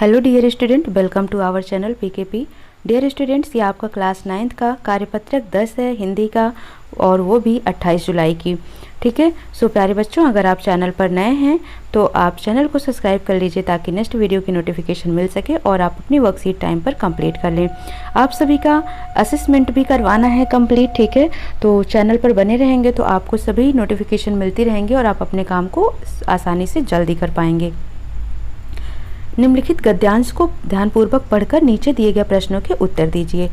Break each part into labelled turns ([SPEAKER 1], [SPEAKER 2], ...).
[SPEAKER 1] Hello dear student, welcome to our channel PKP. Dear students, ये आपका class 9th का कार्यपत्रक 10 है हिंदी का, और वो भी 28 जुलाई की। ठीक है। सो प्यारे बच्चों, अगर आप चैनल पर नए हैं तो आप चैनल को सब्सक्राइब कर लीजिए ताकि नेक्स्ट वीडियो की नोटिफिकेशन मिल सके और आप अपनी वर्कशीट टाइम पर कंप्लीट कर लें। आप सभी का असेसमेंट भी करवाना है कंप्लीट। ठीक है। तो चैनल पर बने रहेंगे तो आपको सभी नोटिफिकेशन मिलती रहेंगी और आप अपने काम को आसानी से जल्दी कर पाएंगे। निम्नलिखित गद्यांश को ध्यानपूर्वक पढ़कर नीचे दिए गए प्रश्नों के उत्तर दीजिए।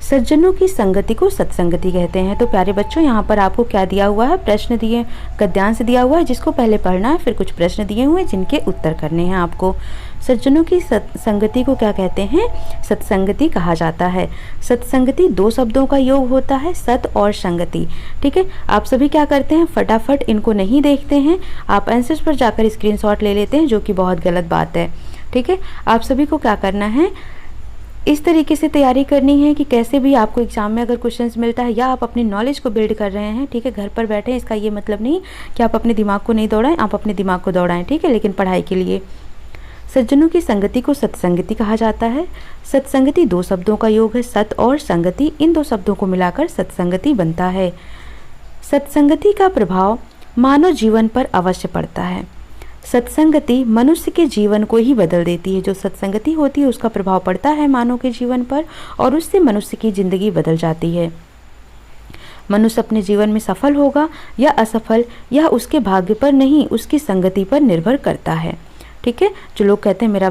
[SPEAKER 1] सज्जनों की संगति को सत्संगति कहते हैं। तो प्यारे बच्चों, यहाँ पर आपको क्या दिया हुआ है, प्रश्न दिए, गद्यांश दिया हुआ है जिसको पहले पढ़ना है, फिर कुछ प्रश्न दिए हुए हैं जिनके उत्तर करने हैं आपको। सज्जनों की संगति को क्या कहते हैं, सत्संगति कहा जाता है। सत्संगति दो शब्दों का योग होता है, सत और संगति। ठीक है। आप सभी क्या करते हैं, फटाफट इनको नहीं देखते हैं, आप आंसर्स पर जाकर स्क्रीनशॉट ले लेते हैं, जो कि बहुत गलत बात है। ठीक है। आप सभी को क्या करना है, इस तरीके से तैयारी करनी है कि कैसे भी आपको एग्जाम में अगर क्वेश्चंस मिलता है या आप अपनी नॉलेज को बिल्ड कर रहे हैं, ठीक है, घर पर बैठे, इसका ये मतलब नहीं कि आप अपने दिमाग को नहीं दौड़ाएं, आप अपने दिमाग को दौड़ाएं, ठीक है, लेकिन पढ़ाई के लिए। सज्जनों की संगति को सत्संगति कहा जाता है। सत्संगति दो शब्दों का योग है, सत और संगति, इन दो शब्दों को मिलाकर सत्संगति बनता है। सत्संगति का प्रभाव मानव जीवन पर अवश्य पड़ता है। सत्संगति मनुष्य के जीवन को ही बदल देती है। जो सत्संगति होती है उसका प्रभाव पड़ता है मानव के जीवन पर और उससे मनुष्य की जिंदगी बदल जाती है। मनुष्य अपने जीवन में सफल होगा या असफल, यह उसके भाग्य पर नहीं, उसकी संगति पर निर्भर करता है। ठीक है। जो लोग कहते हैं मेरा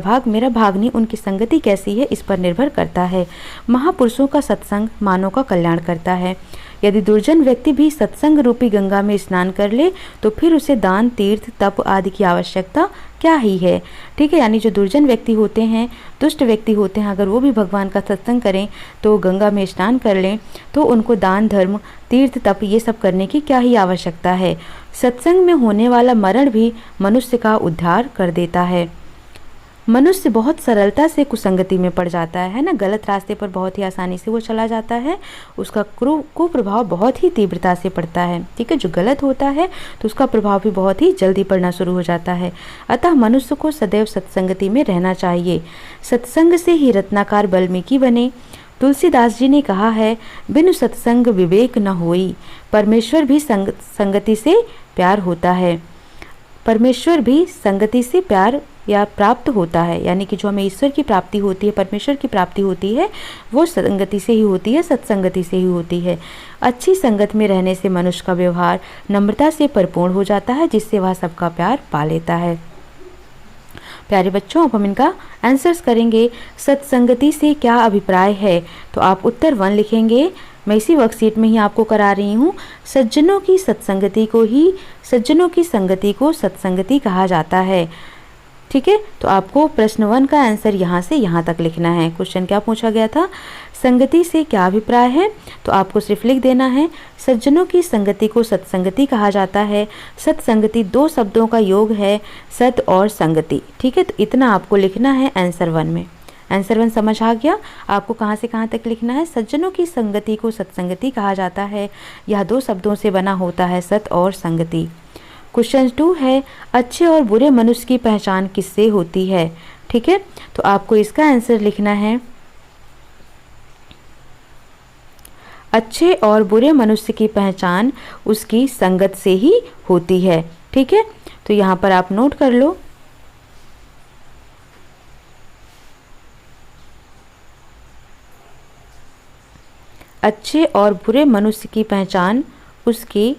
[SPEAKER 1] भाग नहीं, उनकी संगति कैसी है इस पर निर्भर करता है। महापुरुषों का सत्संग मानव का कल्याण करता है। यदि दुर्जन व्यक्ति भी सत्संग रूपी गंगा में स्नान कर ले तो फिर उसे दान, तीर्थ, तप आदि की आवश्यकता क्या ही है। ठीक है। यानी जो दुर्जन व्यक्ति होते हैं, दुष्ट व्यक्ति होते हैं, अगर वो भी भगवान का सत्संग करें तो गंगा में स्नान कर लें तो उनको दान, धर्म, तीर्थ, तप ये सब करने की क्या ही आवश्यकता है। सत्संग में होने वाला मरण भी मनुष्य का उद्धार कर देता है। मनुष्य बहुत सरलता से कुसंगति में पड़ जाता है ना, गलत रास्ते पर बहुत ही आसानी से वो चला जाता है, उसका कुप्रभाव बहुत ही तीव्रता से पड़ता है। ठीक है। जो गलत होता है तो उसका प्रभाव भी बहुत ही जल्दी पड़ना शुरू हो जाता है। अतः मनुष्य को सदैव सत्संगति में रहना चाहिए। सत्संग से ही रत्नाकार वाल्मीकि बने। तुलसीदास जी ने कहा है, बिनु सत्संग विवेक न होई। परमेश्वर भी संगति से प्यार होता है। परमेश्वर भी संगति से प्यार या प्राप्त होता है। यानी कि जो हमें ईश्वर की प्राप्ति होती है, परमेश्वर की प्राप्ति होती है, वो संगति से ही होती है, सत्संगति से ही होती है। अच्छी संगत में रहने से मनुष्य का व्यवहार नम्रता से परिपूर्ण हो जाता है, जिससे वह सबका प्यार पा लेता है। प्यारे बच्चों, अब हम इनका आंसर्स करेंगे। सत्संगति से क्या अभिप्राय है, तो आप उत्तर 1 लिखेंगे। मैं इसी वर्कशीट में ही आपको करा रही हूँ। सज्जनों की संगति को सत्संगति कहा जाता है। ठीक है। तो आपको प्रश्न 1 का आंसर यहाँ से यहाँ तक लिखना है। क्वेश्चन क्या पूछा गया था, संगति से क्या अभिप्राय है, तो आपको सिर्फ लिख देना है, सज्जनों की संगति को सत्संगति कहा जाता है। सत्संगति दो शब्दों का योग है, सत और संगति। ठीक है। तो इतना आपको लिखना है आंसर 1 में। आंसर 1 समझ आ गया। आपको कहाँ से कहाँ तक लिखना है, सज्जनों की संगति को सत्संगति कहा जाता है। यह दो शब्दों से बना होता है, सत और संगति। क्वेश्चन 2 है, अच्छे और बुरे मनुष्य की पहचान किससे होती है। ठीक है। तो आपको इसका आंसर लिखना है, अच्छे और बुरे मनुष्य की पहचान उसकी संगत से ही होती है। ठीक है। तो यहाँ पर आप नोट कर लो। अच्छे और बुरे मनुष्य की पहचान उसकी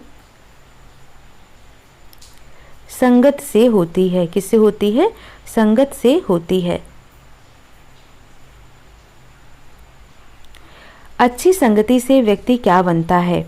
[SPEAKER 1] संगत से होती है। किससे होती है, संगत से होती है। अच्छी संगति से व्यक्ति क्या बनता है।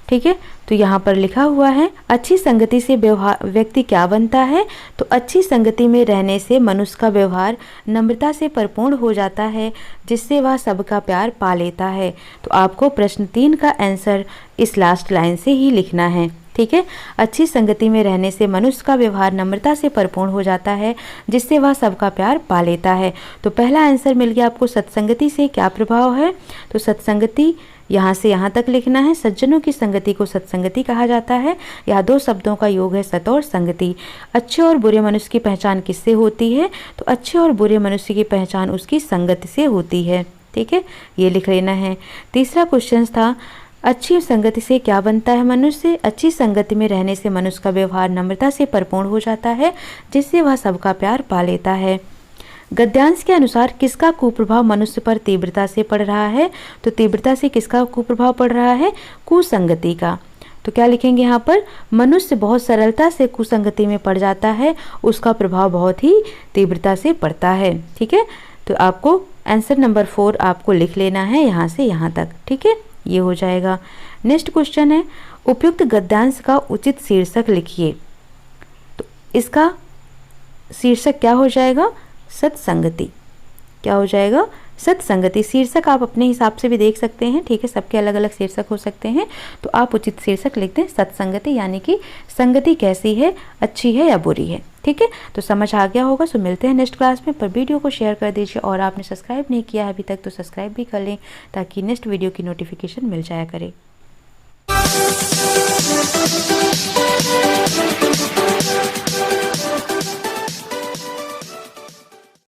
[SPEAKER 1] ठीक है। तो यहाँ पर लिखा हुआ है, अच्छी संगति से व्यक्ति क्या बनता है, तो अच्छी संगति में रहने से मनुष्य का व्यवहार नम्रता से परिपूर्ण हो जाता है, जिससे वह सबका प्यार पा लेता है। तो आपको प्रश्न 3 का आंसर इस लास्ट लाइन से ही लिखना है। ठीक है। अच्छी संगति में रहने से मनुष्य का व्यवहार नम्रता से परिपूर्ण हो जाता है, जिससे वह सबका प्यार पा लेता है। तो पहला आंसर मिल गया आपको, सत्संगति से क्या प्रभाव है, तो सत्संगति यहाँ से यहाँ तक लिखना है। सज्जनों की संगति को सत्संगति कहा जाता है। यह दो शब्दों का योग है, सत और संगति। अच्छे और बुरे मनुष्य की पहचान किससे होती है? तो अच्छे और बुरे मनुष्य की पहचान उसकी संगति से होती है। ठीक है, ये लिख लेना है। तीसरा क्वेश्चन था, अच्छी संगति से क्या बनता है मनुष्य? अच्छी संगति में रहने से मनुष्य का व्यवहार नम्रता से परिपूर्ण हो जाता है, जिससे वह सबका प्यार पा लेता है। गद्यांश के अनुसार किसका कुप्रभाव मनुष्य पर तीव्रता से पड़ रहा है? तो तीव्रता से किसका कुप्रभाव पड़ रहा है? कुसंगति का। तो क्या लिखेंगे यहाँ पर? मनुष्य बहुत सरलता से कुसंगति में पड़ जाता है, उसका प्रभाव बहुत ही तीव्रता से पड़ता है। ठीक है, तो आपको आंसर नंबर 4 आपको लिख लेना है यहाँ से यहाँ तक। ठीक है, ये हो जाएगा। नेक्स्ट क्वेश्चन है, उपयुक्त गद्यांश का उचित शीर्षक लिखिए। तो इसका शीर्षक क्या हो जाएगा? सत्संगति। क्या हो जाएगा? सत्संगति। शीर्षक आप अपने हिसाब से भी देख सकते हैं। ठीक है, सबके अलग अलग शीर्षक हो सकते हैं, तो आप उचित शीर्षक लिख दें सत्संगति, यानी कि संगति कैसी है, अच्छी है या बुरी है। ठीक है, तो समझ आ गया होगा। सो मिलते हैं नेक्स्ट क्लास में। पर वीडियो को शेयर कर दीजिए, और आपने सब्सक्राइब नहीं किया है अभी तक तो सब्सक्राइब भी कर लें, ताकि नेक्स्ट वीडियो की नोटिफिकेशन मिल जाया करे।